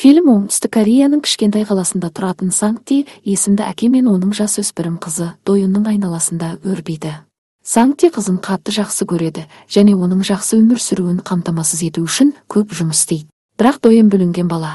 Фильм оңтүстік Кореяның кішкентай қаласында тұратын Сангти есімді әке мен оның жасөспірім қызы Дойынның айналасында өрбиді. Сангти қызын қатты жақсы көреді және оның жақсы өмір сүруін қамтамасыз ету үшін көп жұмыс істейді. Бірақ Дойын бүлінген бала.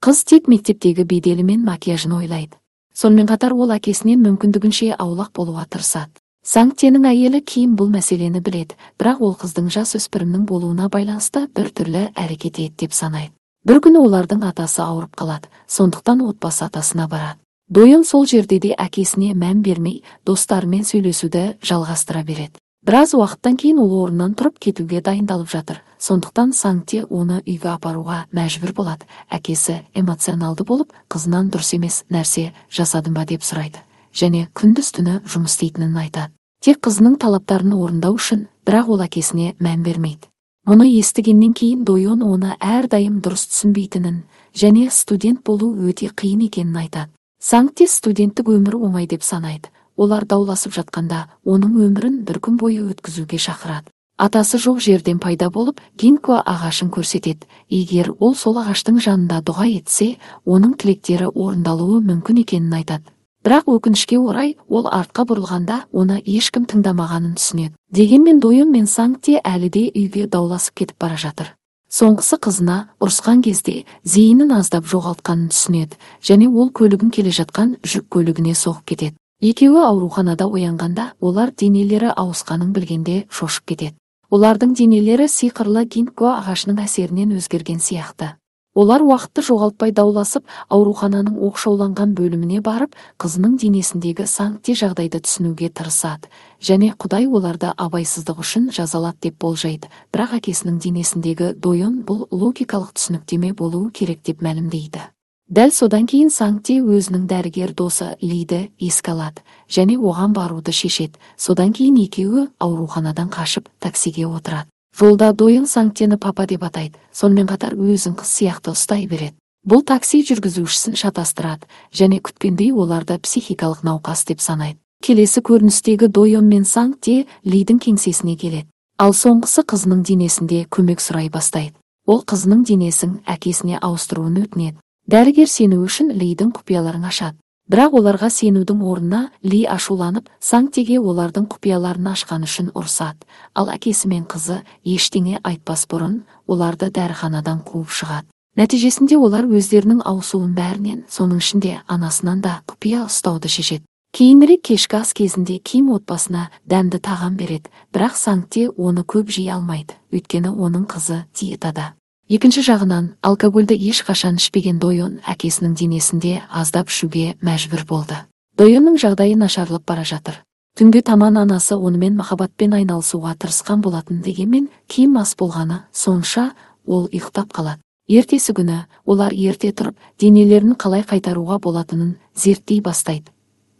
Қыз тек мектептегі беделі мен макияжын ойлайды. Сонымен қатар ол әкесінен мүмкіндігінше аулақ болуға тырысады. Сангтенің әйелі Ким бұл мәселені біледі, бірақ ол қыздың жасөспірімнің болуына байланысты бір түрлі әрекет етеді деп санайды. Бір күні олардың атасы ауырып қалады, сондықтан отбасы атасына барады. Дойын сол жерде де әкесіне мән бермей, достарымен сөйлесуді жалғастыра береді. Біраз уақыттан кейін ол орнынан тұрып кетуге дайындалып жатыр, сондықтан Сангти оны үйге апаруға мәжбүр болады. Әкесі эмоционалды болып, қызынан дұрыс емес нәрсе жасадым ба деп сұрайды, және күндіз-түні жұмыс істейтінін айтады. Тек қызының талаптарын орындау үшін, бірақ ол әкесіне мән бермейді. Мұны естігеннен кейін Дойын оны әрдайым дұрыс түсінбейтінін және студент болу өте қиын екенін айтады. Сангти студенттік өмірі оңай деп санайды. Олар дауласып жатқанда оның өмірін бір күн бойы өткізуге шақырады. Атасы жоқ жерден пайда болып, гинква ағашын көрсетеді. Егер ол сол ағаштың жанында дұға етсе, оның тілектері орындалуы мүмкін екенін айтады. Бірақ өкінішке орай, ол артқа бұрылғанда оны ешкім тыңдамағанын түсінеді. Дегенмен Дойын мен Сангти әлі де үйге дауласып кетіп бара жатыр. Соңғысы қызына ұрысқан кезде зейінін аздап жоғалтқанын түсінеді, және ол көлігін келе жатқан жүк көлігіне соғып кетеді. Екеуі ауруханада оянғанда, олар денелері ауысқанын білгенде шошып кетеді. Олардың денелері сиқырлы гинква ағашының әсерінен өзгерген сияқты. Олар уақытты жоғалтпай дауласып, аурухананың оқшауланған бөліміне барып, қызының денесіндегі Сангти жағдайды түсінуге тырысады, және Құдай оларды абайсыздық үшін жазалады деп болжайды. Бірақ әкесінің денесіндегі Дойын бұл логикалық түсініктеме болуы керек деп мәлімдейді. Дәл содан кейін Сангти өзінің дәрігер досы Лиді еске алады, және оған баруды шешеді. Содан кейін екеуі ауруханадан қашып таксиге отырады. Жолда Дойын Сангтені папа деп атайды, сонымен қатар өзін қыз сияқты ұстай береді. Бұл такси жүргізушісін шатастырады, және күткендей оларды психикалық науқас деп санайды. Келесі көріністегі Дойын мен Сангти Лидің кеңсесіне келеді. Ал соңғысы қызының денесінде көмек сұрай бастайды. Ол қызының денесін әкесіне ауыстыруын өтінеді. Дәрігер сену үшін Лидің құпияларын ашады. Бірақ оларға сенудің орнына Ли ашуланып, Сангтиге олардың құпияларын ашқан үшін ұрсады. Ал әкесі мен қызы ештеңе айтпас бұрын оларды дәріханадан қуып шығады. Нәтижесінде олар өздерінің ауысуын бәрінен, соның ішінде анасынан да құпия ұстауды шешеді. Кейінірек кешкі ас кезінде Ким отбасына дәмді тағам береді, бірақ Сангти оны көп жей алмайды, өйткені оның қызы диетада. Екінші жағынан, алкогольді ешқашан ішпеген Дойын әкесінің денесінде аздап ішуге мәжбүр болды. Дойынның жағдайы нашарлап бара жатыр. Түнге таман анасы онымен махаббатпен айналысуға тырысқан болатын, дегенмен Ким мас болғаны сонша ол ұйықтап қалады. Ертесі күні олар ерте тұрып, денелерін қалай қайтаруға болатынын зерттей бастайды.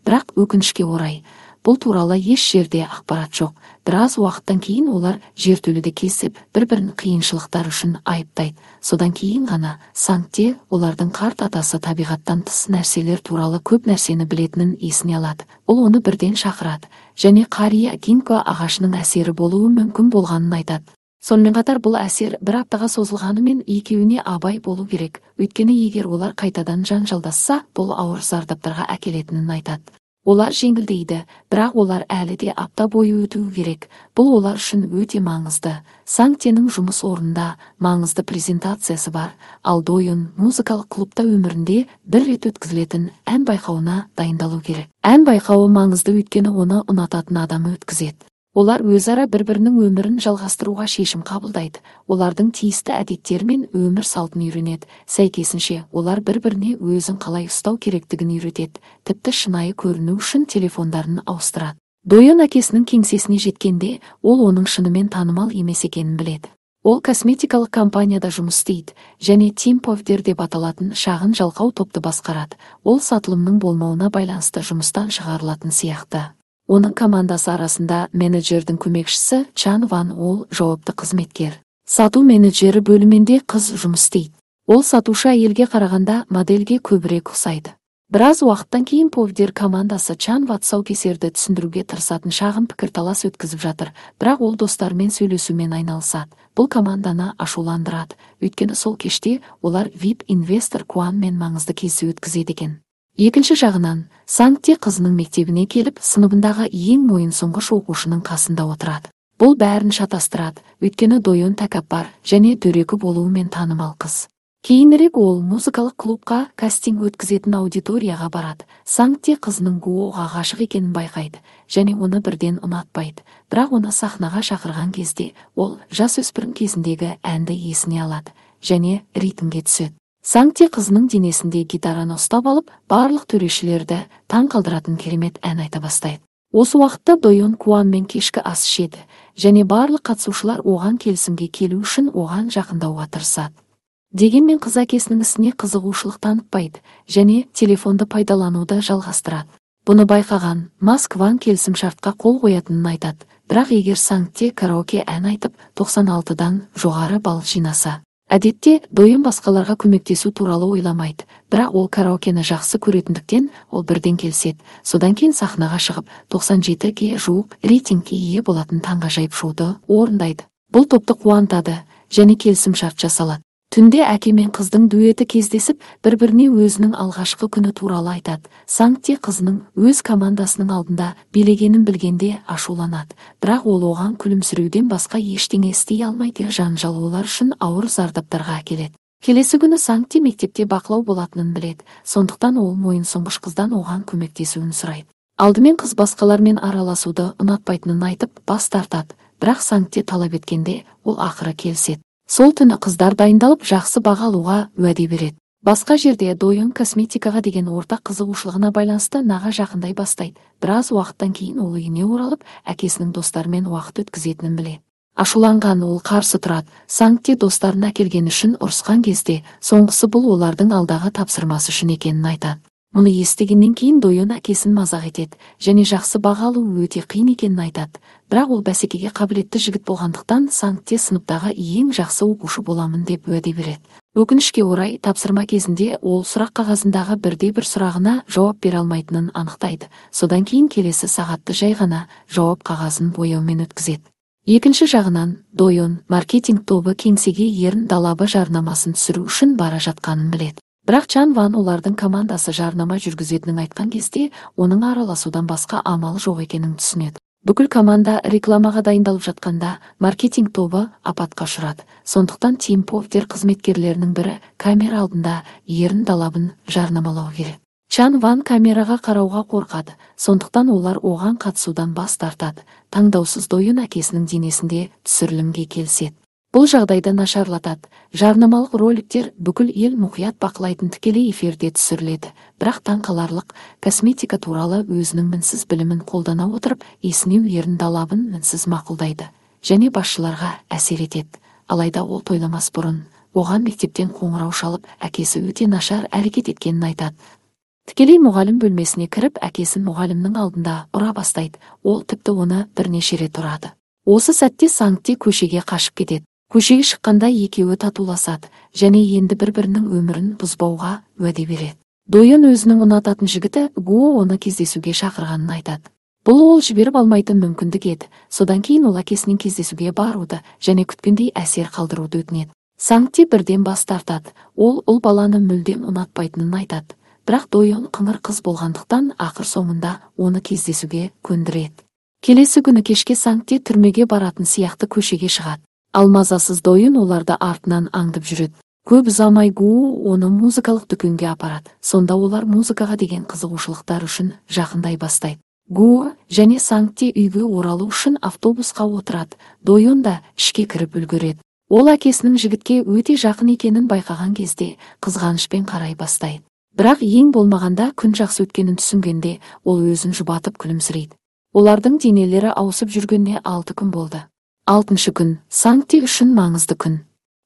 Бірақ өкінішке орай, бұл туралы еш жерде ақпарат жоқ. Біраз уақыттан кейін олар жертөледе кездесіп, бір-бірін қиыншылықтар үшін айыптайды. Содан кейін ғана Сангти олардың қарт атасы табиғаттан тыс нәрселер туралы көп нәрсені білетінін есіне алады. Ол оны бірден шақырады, және қария гинква ағашының әсері болуы мүмкін болғанын айтады. Сонымен қатар бұл әсер бір аптаға созылғанымен екеуіне абай болу керек, өйткені егер олар қайтадан жанжалдасса, бұл ауыр зардаптарға әкелетінін айтады. Олар жеңілдейді, бірақ олар әлі де апта бойы өтуі керек. Бұл олар үшін өте маңызды. Сангтенің жұмыс орнында маңызды презентациясы бар, ал Дойын музыкалық клубта өмірінде бір рет өткізілетін ән байқауына дайындалу керек. Ән байқауы маңызды, өйткені оны ұнататын адам өткізеді. Олар өзара бір-бірінің өмірін жалғастыруға шешім қабылдайды. Олардың тиісті әдеттер мен өмір салтын үйренеді. Сәйкесінше, олар бір-біріне өзін қалай ұстау керектігін үйретеді. Тіпті шынайы көріну үшін телефондарын ауыстырады. Дойын әкесінің кеңсесіне жеткенде, ол оның шынымен танымал емес екенін біледі. Ол косметикалық компанияда жұмыс істейді, және Team Powder деп аталатын шағын жалқау топты басқарады. Ол сатылымның болмауына байланысты жұмыстан шығарылатын сияқты. Оның командасы арасында менеджердің көмекшісі Чан Ван Ол жауапты қызметкер. Сату менеджері бөлімінде қыз жұмыс істейді. Ол сатушы әйелге қарағанда модельге көбірек ұқсайды. Біраз уақыттан кейін Повдер командасы Чан Ват тұсаукесерді түсіндіруге тырысатын шағын пікірталас өткізіп жатыр, бірақ ол достарымен сөйлесумен айналысады. Бұл команданы ашуландырады, өйткені сол кеште олар VIP инвестор Куанмен маңызды кездесу өткізеді екен. Екінші жағынан, Сангти қызының мектебіне келіп, сыныбындағы ең мойынсұнғыш оқушының қасында отырады. Бұл бәрін шатастырады, өйткені Дойон тәкаппар және дөрекі болуымен танымал қыз. Кейінірек ол музыкалық клубқа кастинг өткізетін аудиторияға барады. Сангти қызының Гуоға ғашық екенін байқайды және оны бірден ұнатпайды. Бірақ оны сахнаға шақырған кезде ол жасөспірім кезіндегі әнді есіне алады және ритмге түседі. Сангти қызының денесінде гитараны ұстап алып, барлық төрешілерді таң қалдыратын керемет ән айта бастайды. Осы уақытта Дойон Куанмен кешкі ас ішеді және барлық қатысушылар оған келісімге келу үшін оған жақындауға тырысады. Дегенмен қыз әкесінің ісіне қызығушылық танытпайды және телефонды пайдалануды жалғастырады. Бұны байқаған Кван келісімшартқа қол қоятынын айтады, бірақ егер Сангти караоке ән айтып 96-дан жоғары балл жинаса, әдетте Дойон басқаларға көмектесу туралы ойламайды, бірақ ол караокені жақсы көретіндіктен ол бірден келіседі. Содан кейін сахнаға шығып 97-ге жуық рейтингке ие болатын таңғажайып шоуды орындайды. Бұл топты қуантады және келісімшарт жасалады. Түнде әке мен қыздың дуэті кездесіп, бір-біріне өзінің алғашқы күні туралы айтады. Сангти қызының өз командасының алдында билегенін білгенде ашуланады, бірақ ол оған күлімсіреуден басқа ештеңе істей алмайды. Жанжал олар үшін ауыр зардаптарға әкеледі. Келесі күні Сангти мектепте бақылау болатынын біледі, сондықтан ол мойынсұнғыш қыздан оған көмектесуін сұрайды. Алдымен қыз басқалармен араласуды ұнатпайтынын айтып бас тартады, бірақ Сангти талап еткенде ол ақыры келіседі. Сол түні қыздар дайындалып жақсы баға алуға уәде береді. Басқа жерде Дойон косметикаға деген ортақ қызығушылығына байланысты наға жақындай бастайды. Біраз уақыттан кейін ол үйіне оралып, әкесінің достарымен уақыт өткізетінін біледі. Ашуланған ол қарсы тұрады. Сангти достарын әкелген үшін ұрысқан кезде, соңғысы бұл олардың алдағы тапсырмасы үшін екенін айтады. Мұны естігеннен кейін Дойон әкесін мазақ етеді және жақсы баға алу өте қиын екенін айтады. Бірақ ол бәсекеге қабілетті жігіт болғандықтан Сангти сыныптағы ең жақсы оқушы боламын деп уәде береді. Өкінішке орай, тапсырма кезінде ол сұрақ қағазындағы бірде-бір сұрағына жауап бере алмайтынын анықтайды. Содан кейін келесі сағатты жай ғана жауап қағазын бояумен өткізеді. Екінші жағынан, Дойон маркетинг тобы кеңсеге ерін далабы жарнамасын түсіру үшін бара жатқанын біледі. Бірақ Чан Ван олардың командасы жарнама жүргізетінін айтқан кезде оның араласудан басқа амал жоқ екенін түсінеді. Бүкіл команда рекламаға дайындалып жатқанда маркетинг тобы апатқа ұшырады. Сондықтан Тим Повдер қызметкерлерінің бірі камера алдында ерін далабын жарнамалау керек. Чан Ван камераға қарауға қорқады, сондықтан олар оған қатысудан бас тартады. Таңдаусыз Дойон әкесінің денесінде түсірілімге келіседі. Бұл жағдайды нашарлатады. Жарнамалық роликтер бүкіл ел мұқият бақылайтын тікелей эфирде түсіріледі. Бірақ таңқаларлық, косметика туралы өзінің мінсіз білімін қолдана отырып, есінеу ерін далабын мінсіз мақұлдайды және басшыларға әсер етеді. Алайда ол тойламас бұрын оған мектептен қоңырау шалып, әкесі өте нашар әрекет еткенін айтады. Тікелей мұғалім бөлмесіне кіріп, әкесін мұғалімнің алдында ұра бастайды. Ол тіпті оны бірнеше рет ұрады. Осы сәтте Сангти көшеге қашып кетеді. Көшеге шыққанда екеуі татуласады және енді бір-бірінің өмірін бұзбауға уәде береді. Дойон өзінің ұнататын жігіті Гуо оны кездесуге шақырғанын айтады. Бұл ол жіберіп алмайтын мүмкіндік еді. Содан кейін ол әкесінің кездесуге баруды және күткендей әсер қалдыруды өтінеді. Сангти бірден бас тартады. Ол баланы мүлдем ұнатпайтынын айтады. Бірақ Дойон қыңыр қыз болғандықтан ақыр соңында оны кездесуге көндіреді. Келесі күні кешке Сангти түрмеге баратын сияқты көшеге шығады. Ал мазасыз Дойон оларды артынан аңдып жүреді. Көп ұзамай Гуо оны музыкалық дүкенге апарады. Сонда олар музыкаға деген қызығушылықтар үшін жақындай бастайды. Гуо және Сангти үйге оралу үшін автобусқа отырады. Дойон да ішке кіріп үлгереді. Ол әкесінің жігітке өте жақын екенін байқаған кезде қызғанышпен қарай бастайды. Бірақ ең болмағанда күн жақсы өткенін түсінгенде ол өзін жұбатып күлімсірейді. Олардың денелері ауысып жүргеніне 6 күн болды. 6-шы күн Сангти үшін маңызды күн.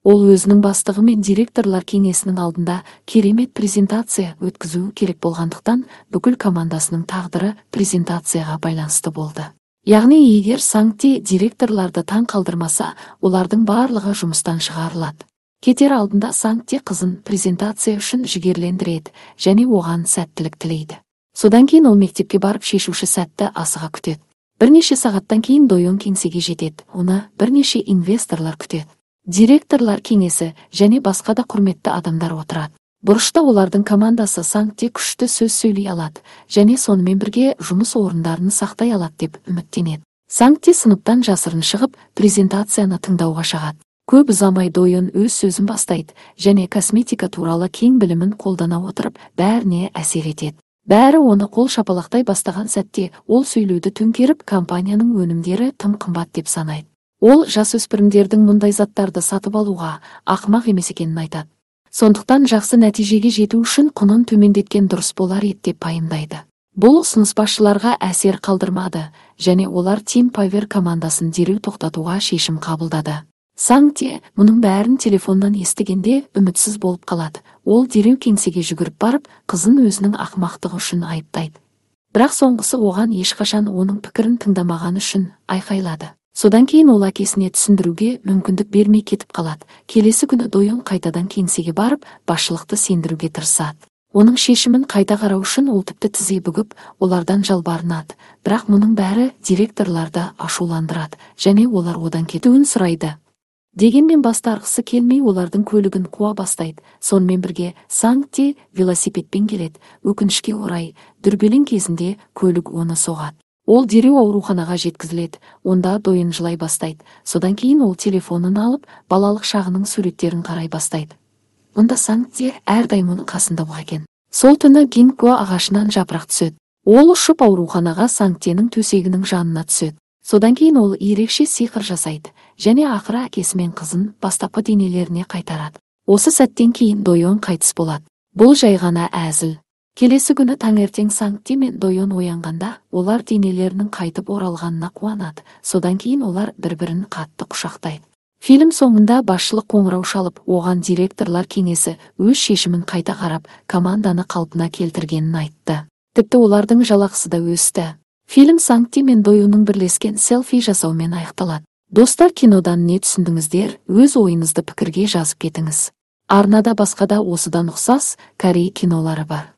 Ол өзінің бастығы мен директорлар кеңесінің алдында керемет презентация өткізу керек болғандықтан бүкіл командасының тағдыры презентацияға байланысты болды. Яғни егер Сангти директорларды таң қалдырмаса, олардың барлығы жұмыстан шығарылады. Кетер алдында Саңти қызын презентация үшін жігерлендіреді және оған сәттілік тілейді. Содан кейін ол мектепке барып шешуші сәтті асыға күтеді. Бірнеше сағаттан кейін Дойон кеңсеге жетеді. Оны бірнеше инвесторлар күтеді. Директорлар кеңесі және басқа да құрметті адамдар отырады. Бұрышта олардың командасы Саңти күшті сөз сөйлей алады және сонымен бірге жұмыс орындарын сақтай алады деп үміттенеді. Саңти сыныптан жасырын шығып, презентацияны тыңдауға шығады. Көп ұзамай Дойон өз сөзін бастайды және косметика туралы кең білімін қолдана отырып, бәріне әсер етеді. Бәрі оны қол шапалақтай бастаған сәтте ол сөйлеуді төңкеріп, компанияның өнімдері тым қымбат деп санайды. Ол жасөспірімдердің мұндай заттарды сатып алуға ақымақ емес екенін айтады. Сондықтан жақсы нәтижеге жету үшін құнын төмендеткен дұрыс болар еді деп пайымдайды. Бұл ұсыныс басшыларға әсер қалдырмады және олар Team Power командасын дереу тоқтатуға шешім қабылдады. Саңти мұның бәрін телефоннан естігенде үмітсіз болып қалады. Ол дереу кеңсеге жүгіріп барып, қызын өзінің ақымақтығы үшін айыптайды. Бірақ соңғысы оған ешқашан оның пікірін тыңдамаған үшін айқайлады. Содан кейін ол әкесіне түсіндіруге мүмкіндік бермей кетіп қалады. Келесі күні Дойон қайтадан кеңсеге барып, басшылықты сендіруге тырысады. Оның шешімін қайта қарау үшін ол тіпті тізе бүгіп, олардан жалбарынады. Бірақ мұның бәрі директорларды ашуландырады және олар одан кетуін сұрайды. Дегенмен бас тартқысы келмей олардың көлігін қуа бастайды. Сонымен бірге Саңти велосипедпен келеді. Өкінішке орай, дүрбелең кезінде көлік оны соғады. Ол дереу ауруханаға жеткізіледі. Онда Дойон жылай бастайды. Содан кейін ол телефонын алып, балалық шағының суреттерін қарай бастайды. Онда Саңти әрдайым оның қасында болған. Сол түні гинко ағашынан жапырақ түседі. Ол ұшып ауруханаға Саңтенің төсегінің жанына түседі. Содан кейін ол ерекше сиқыр жасайды және ақыры әкесі мен қызын бастапқы денелеріне қайтарады. Осы сәттен кейін Дойон қайтыс болады. Бұл жай ғана әзіл. Келесі күні таңертең Саңти мен Дойон оянғанда, олар денелерінің қайтып оралғанына қуанады. Содан кейін олар бір-бірін қатты құшақтайды. Фильм соңында басшылық қоңырау шалып, оған директорлар кеңесі өз шешімін қайта қарап, команданы қалпына келтіргенін айтты. Тіпті олардың жалақысы да өсті. Фильм Саңти мен Дойонның бірлескен селфи жасаумен аяқталады. Достар, кинодан не түсіндіңіздер? Өз ойыңызды пікірге жазып кетіңіз. Арнада басқа да осыдан ұқсас Корей кинолары бар.